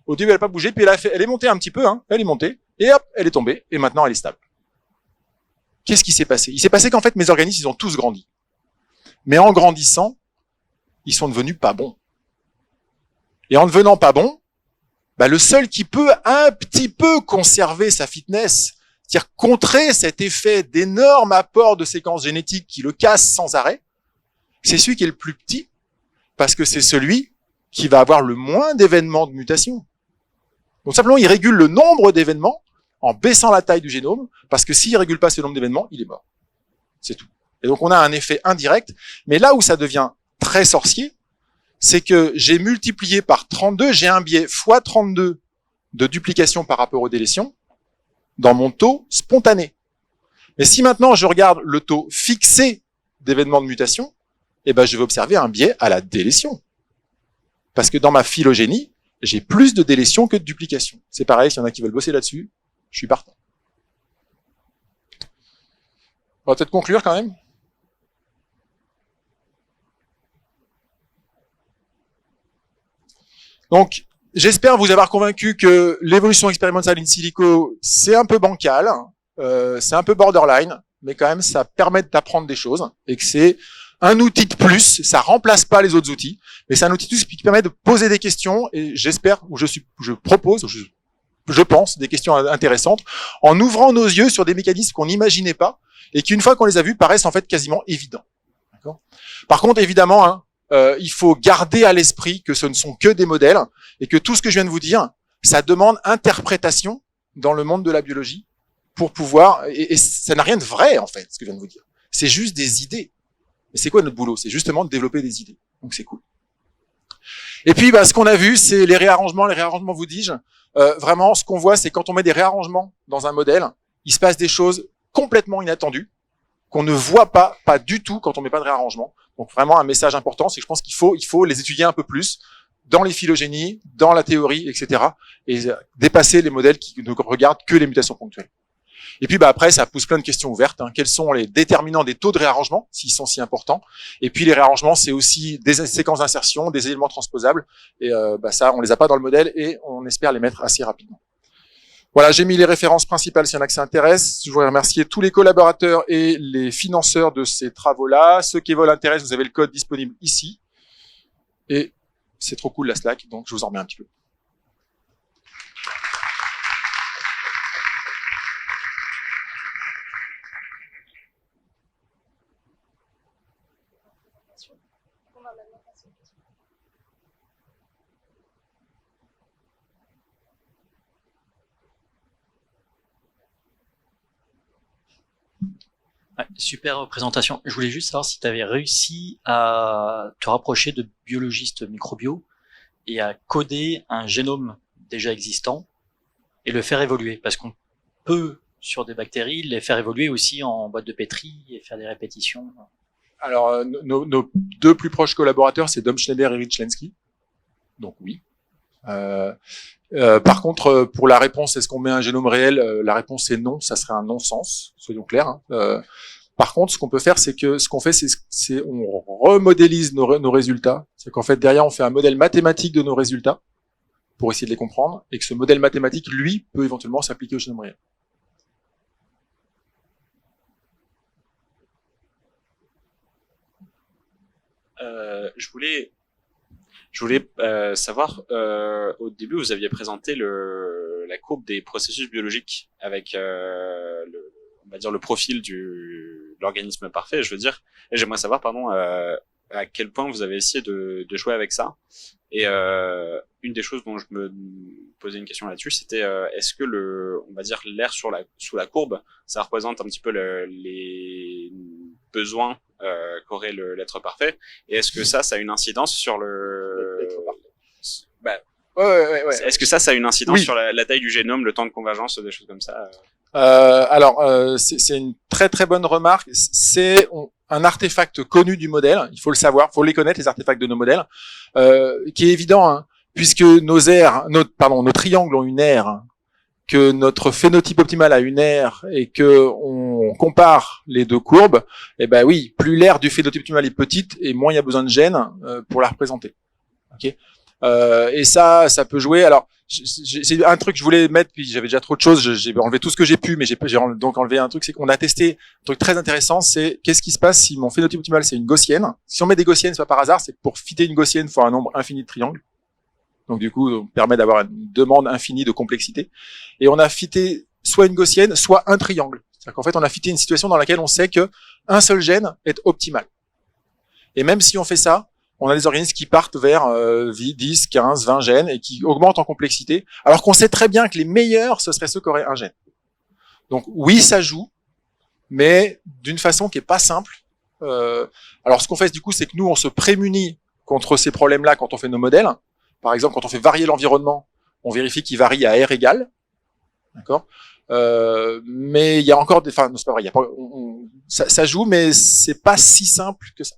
Au début, elle n'a pas bougé, puis elle est montée un petit peu, hein. Elle est montée, et hop, elle est tombée, et maintenant elle est stable. Qu'est-ce qui s'est passé? Il s'est passé qu'en fait, mes organismes, ils ont tous grandi. Mais en grandissant, ils sont devenus pas bons. Et en devenant pas bons, bah, le seul qui peut un petit peu conserver sa fitness, c'est-à-dire contrer cet effet d'énorme apport de séquences génétiques qui le casse sans arrêt, c'est celui qui est le plus petit, parce que c'est celui qui va avoir le moins d'événements de mutation. Donc simplement, il régule le nombre d'événements en baissant la taille du génome, parce que s'il régule pas ce nombre d'événements, il est mort. C'est tout. Et donc on a un effet indirect, mais là où ça devient très sorcier, c'est que j'ai multiplié par 32, j'ai un biais fois 32 de duplication par rapport aux délétions dans mon taux spontané. Mais si maintenant je regarde le taux fixé d'événements de mutation, eh ben je vais observer un biais à la délétion. Parce que dans ma phylogénie, j'ai plus de délétions que de duplication. C'est pareil, s'il y en a qui veulent bosser là-dessus, je suis partant. On va peut-être conclure quand même. Donc, j'espère vous avoir convaincu que l'évolution expérimentale in silico, c'est un peu bancal, c'est un peu borderline, mais quand même, ça permet d'apprendre des choses, et que c'est un outil de plus, ça remplace pas les autres outils, mais c'est un outil de plus qui permet de poser des questions, et j'espère, ou je propose, je pense, des questions intéressantes, en ouvrant nos yeux sur des mécanismes qu'on n'imaginait pas, et qui, une fois qu'on les a vus, paraissent en fait quasiment évidents. D'accord ? Par contre, évidemment, hein, il faut garder à l'esprit que ce ne sont que des modèles, et que tout ce que je viens de vous dire, ça demande interprétation dans le monde de la biologie, pour pouvoir, et ça n'a rien de vrai, en fait, ce que je viens de vous dire. C'est juste des idées. Et c'est quoi notre boulot? C'est justement de développer des idées. Donc c'est cool. Et puis, bah, ce qu'on a vu, c'est les réarrangements. Les réarrangements, vous dis-je, vraiment, ce qu'on voit, c'est quand on met des réarrangements dans un modèle, il se passe des choses complètement inattendues. qu'on ne voit pas du tout quand on met pas de réarrangement. Donc vraiment un message important, c'est que je pense qu'il faut les étudier un peu plus dans les phylogénies, dans la théorie, etc. et dépasser les modèles qui ne regardent que les mutations ponctuelles. Et puis après, ça pousse plein de questions ouvertes. Quels sont les déterminants des taux de réarrangement, s'ils sont si importants? Et puis les réarrangements, c'est aussi des séquences d'insertion, des éléments transposables. Et ça, on les a pas dans le modèle et on espère les mettre assez rapidement. Voilà, j'ai mis les références principales s'il y en a que ça intéresse. Je voudrais remercier tous les collaborateurs et les financeurs de ces travaux-là. Ceux qui veulent intéressent, vous avez le code disponible ici. Et c'est trop cool la Slack, donc je vous en remets un petit peu. Ouais, super présentation. Je voulais juste savoir si tu avais réussi à te rapprocher de biologistes microbiaux et à coder un génome déjà existant et le faire évoluer. Parce qu'on peut, sur des bactéries, les faire évoluer aussi en boîte de pétri et faire des répétitions. Alors, nos deux plus proches collaborateurs, c'est Dom Schneider et Rich Lenski. Donc oui. Par contre, pour la réponse, est-ce qu'on met un génome réel? La réponse est non, ça serait un non-sens, soyons clairs. Par contre, ce qu'on peut faire, c'est on remodélise nos résultats. C'est qu'en fait, derrière, on fait un modèle mathématique de nos résultats pour essayer de les comprendre, et que ce modèle mathématique, lui, peut éventuellement s'appliquer au génome réel. Je voulais savoir, au début, vous aviez présenté la courbe des processus biologiques avec, on va dire, le profil de l'organisme parfait. Je veux dire, et j'aimerais savoir, pardon, à quel point vous avez essayé de jouer avec ça. Et une des choses dont je me posais une question là-dessus, c'était est-ce que on va dire, l'air sous la courbe, ça représente un petit peu les besoins qu'aurait l'être parfait, et est-ce que ça a une incidence sur Ouais. Est-ce que ça a une incidence Oui. sur la taille du génome, le temps de convergence, des choses comme ça? C'est une très très bonne remarque. C'est un artefact connu du modèle. Il faut le savoir, faut les connaître, les artefacts de nos modèles, qui est évident, hein, puisque nos triangles ont une aire, que notre phénotype optimal a une aire, et que on compare les deux courbes. Et ben oui, plus l'aire du phénotype optimal est petite, et moins il y a besoin de gènes pour la représenter. Ok. Et ça peut jouer. Alors, c'est un truc que je voulais mettre, puis j'avais déjà trop de choses. J'ai enlevé tout ce que j'ai pu, mais j'ai donc enlevé un truc. C'est qu'on a testé un truc très intéressant. C'est qu'est-ce qui se passe si mon phénotype optimal c'est une gaussienne. Si on met des gaussiennes, c'est pas par hasard. C'est que pour fitter une gaussienne, il faut un nombre infini de triangles. Donc du coup, on permet d'avoir une demande infinie de complexité. Et on a fité soit une gaussienne, soit un triangle. C'est-à-dire qu'en fait, on a fité une situation dans laquelle on sait que un seul gène est optimal. Et même si on fait ça, on a des organismes qui partent vers 10, 15, 20 gènes et qui augmentent en complexité, alors qu'on sait très bien que les meilleurs, ce seraient ceux qui auraient un gène. Donc oui, ça joue, mais d'une façon qui est pas simple. Alors ce qu'on fait du coup, c'est que nous, on se prémunit contre ces problèmes-là quand on fait nos modèles. Par exemple, quand on fait varier l'environnement, on vérifie qu'il varie à R égale. D'accord. Mais il y a encore des... Enfin, non, c'est pas vrai. Il y a pas... ça joue, mais c'est pas si simple que ça.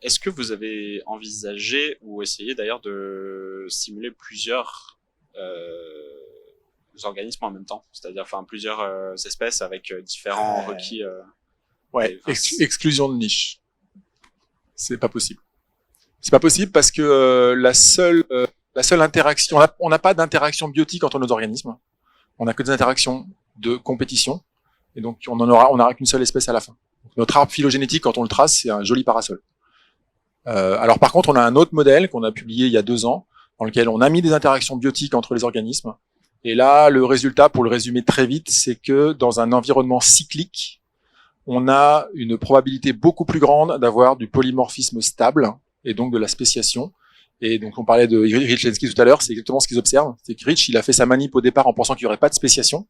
Est-ce que vous avez envisagé ou essayé d'ailleurs de simuler plusieurs organismes en même temps, c'est-à-dire plusieurs espèces avec différents requis Exclusion de niche. C'est pas possible. C'est pas possible parce que la seule interaction, on n'a pas d'interaction biotique entre nos organismes. On n'a que des interactions de compétition, et donc on n'aura qu'une seule espèce à la fin. Donc, notre arbre phylogénétique, quand on le trace, c'est un joli parasol. Alors par contre, on a un autre modèle qu'on a publié il y a 2 ans, dans lequel on a mis des interactions biotiques entre les organismes. Et là, le résultat, pour le résumer très vite, c'est que dans un environnement cyclique, on a une probabilité beaucoup plus grande d'avoir du polymorphisme stable, et donc de la spéciation. Et donc on parlait de Rich Lenski tout à l'heure, c'est exactement ce qu'ils observent. C'est que Rich, il a fait sa manip au départ en pensant qu'il n'y aurait pas de spéciation,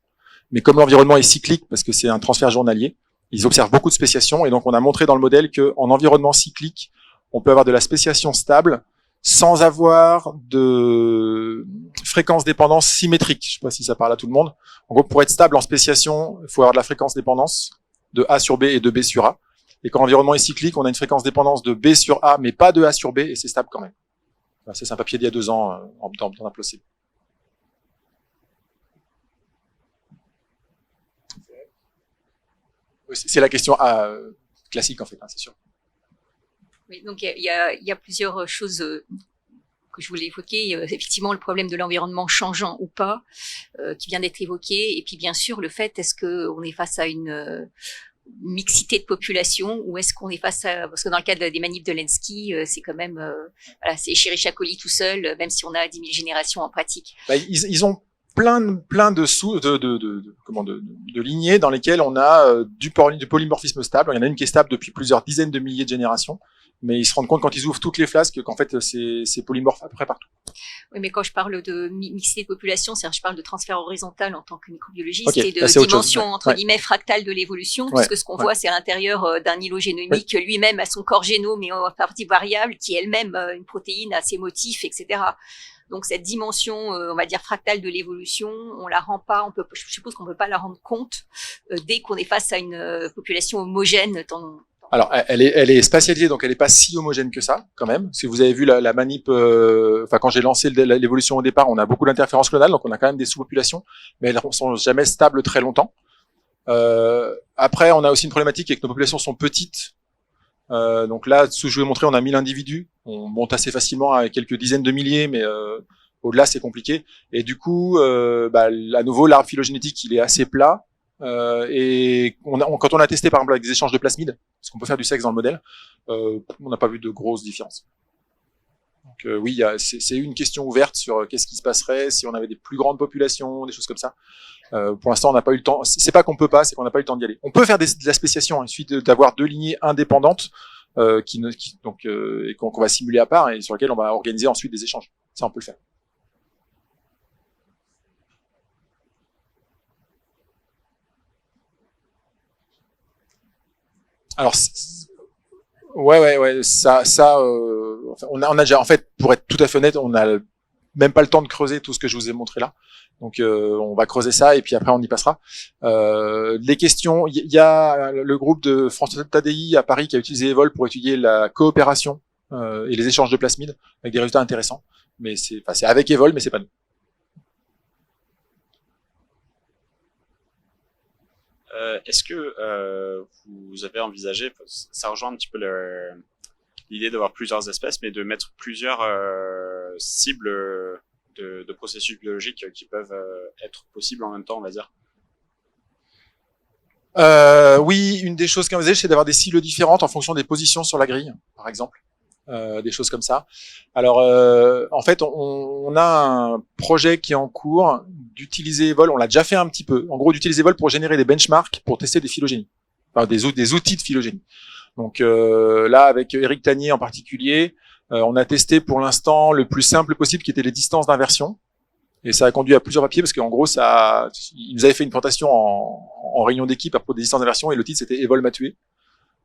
mais comme l'environnement est cyclique, parce que c'est un transfert journalier, Ils observent beaucoup de spéciation, et donc on a montré dans le modèle qu'en environnement cyclique, on peut avoir de la spéciation stable sans avoir de fréquence dépendance symétrique. Je sais pas si ça parle à tout le monde. En gros, pour être stable en spéciation, il faut avoir de la fréquence dépendance de A sur B et de B sur A. Et quand l'environnement est cyclique, on a une fréquence dépendance de B sur A, mais pas de A sur B, et c'est stable quand même. Ça, c'est un papier d'il y a 2 ans dans Implausible. C'est la question classique en fait, hein, c'est sûr. Oui, donc il y a plusieurs choses que je voulais évoquer. Effectivement, le problème de l'environnement changeant ou pas, qui vient d'être évoqué, et puis bien sûr le fait, est-ce qu'on est face à une mixité de population, ou est-ce qu'on est face à, parce que dans le cadre des manifs de Lenski, c'est quand même, voilà, c'est Chéricha Colli tout seul, même si on a 10 000 générations en pratique. Bah, ils ont plein de lignées dans lesquelles on a du polymorphisme stable. Il y en a une qui est stable depuis plusieurs dizaines de milliers de générations, mais ils se rendent compte quand ils ouvrent toutes les flasques qu'en fait c'est polymorphe après partout. Oui, mais quand je parle de mixité de population, c'est-à-dire je parle de transfert horizontal en tant que microbiologiste, okay, et de dimension entre guillemets fractale de l'évolution, puisque ce qu'on voit, c'est à l'intérieur d'un îlot génomique, lui-même a son corps génome et en partie variable, qui est elle-même une protéine à ses motifs, etc. Donc cette dimension, on va dire fractale de l'évolution, on la rend pas, je suppose qu'on peut pas la rendre compte dès qu'on est face à une population homogène. Alors, elle est spatialisée, donc elle est pas si homogène que ça, quand même. Si vous avez vu la manip, quand j'ai lancé l'évolution au départ, on a beaucoup d'interférences clonales, donc on a quand même des sous-populations, mais elles sont jamais stables très longtemps. Après, on a aussi une problématique, et que nos populations sont petites. Donc là, ce que je vais montrer, on a 1000 individus. On monte assez facilement à quelques dizaines de milliers, mais au-delà, c'est compliqué. Et du coup, à nouveau, l'arbre phylogénétique, il est assez plat. Et quand on a testé, par exemple, avec des échanges de plasmides, parce qu'on peut faire du sexe dans le modèle, on n'a pas vu de grosses différences. Donc oui, c'est une question ouverte sur qu'est-ce qui se passerait si on avait des plus grandes populations, des choses comme ça. Pour l'instant, on n'a pas eu le temps. C'est pas qu'on peut pas, c'est qu'on n'a pas eu le temps d'y aller. On peut faire de la spéciation, il suffit d'avoir 2 lignées indépendantes et qu'on va simuler à part et sur lesquelles on va organiser ensuite des échanges. Ça, on peut le faire. Alors, ouais, on a déjà, en fait, pour être tout à fait honnête, on n'a même pas le temps de creuser tout ce que je vous ai montré là. Donc, on va creuser ça et puis après, on y passera. Les questions, il y a le groupe de François Tadei à Paris qui a utilisé Evol pour étudier la coopération et les échanges de plasmides avec des résultats intéressants. Mais c'est avec Evol, mais c'est pas nous. Est-ce que vous avez envisagé, ça rejoint un petit peu l'idée d'avoir plusieurs espèces, mais de mettre plusieurs cibles de processus biologiques qui peuvent être possibles en même temps, on va dire? Oui, une des choses qu'on envisage, c'est d'avoir des cibles différentes en fonction des positions sur la grille, par exemple. Des choses comme ça. Alors, en fait, on a un projet qui est en cours d'utiliser Evol. On l'a déjà fait un petit peu. En gros, d'utiliser Evol pour générer des benchmarks pour tester des phylogénies, enfin des outils de phylogénie. Donc là, avec Eric Tanier en particulier, on a testé pour l'instant le plus simple possible, qui était les distances d'inversion. Et ça a conduit à plusieurs papiers parce qu'en gros, il nous avait fait une présentation en réunion d'équipe à propos des distances d'inversion et le titre c'était Evol m'a tué.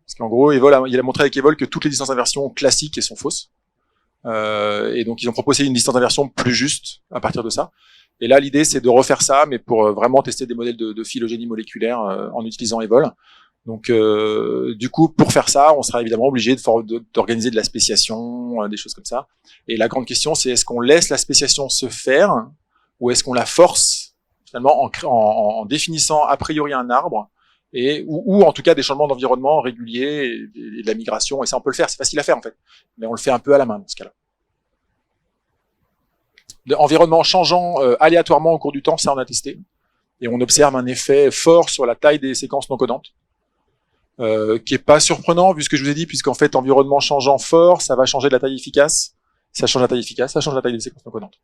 Parce qu'en gros, Evol, il a montré avec Evol que toutes les distances d'inversion classiques sont fausses. Et donc, ils ont proposé une distance d'inversion plus juste à partir de ça. Et là, l'idée, c'est de refaire ça, mais pour vraiment tester des modèles de phylogénie moléculaire en utilisant Evol. Donc, du coup, pour faire ça, on sera évidemment obligé d'organiser de la spéciation, des choses comme ça. Et la grande question, c'est est-ce qu'on laisse la spéciation se faire ou est-ce qu'on la force finalement en définissant a priori un arbre ou en tout cas des changements d'environnement réguliers et de la migration, et ça on peut le faire, c'est facile à faire en fait, mais on le fait un peu à la main dans ce cas-là. Environnement changeant aléatoirement au cours du temps, ça on a testé, et on observe un effet fort sur la taille des séquences non codantes, qui est pas surprenant vu ce que je vous ai dit, puisqu'en fait environnement changeant fort, ça va changer de la taille efficace, ça change la taille efficace, ça change la taille des séquences non codantes.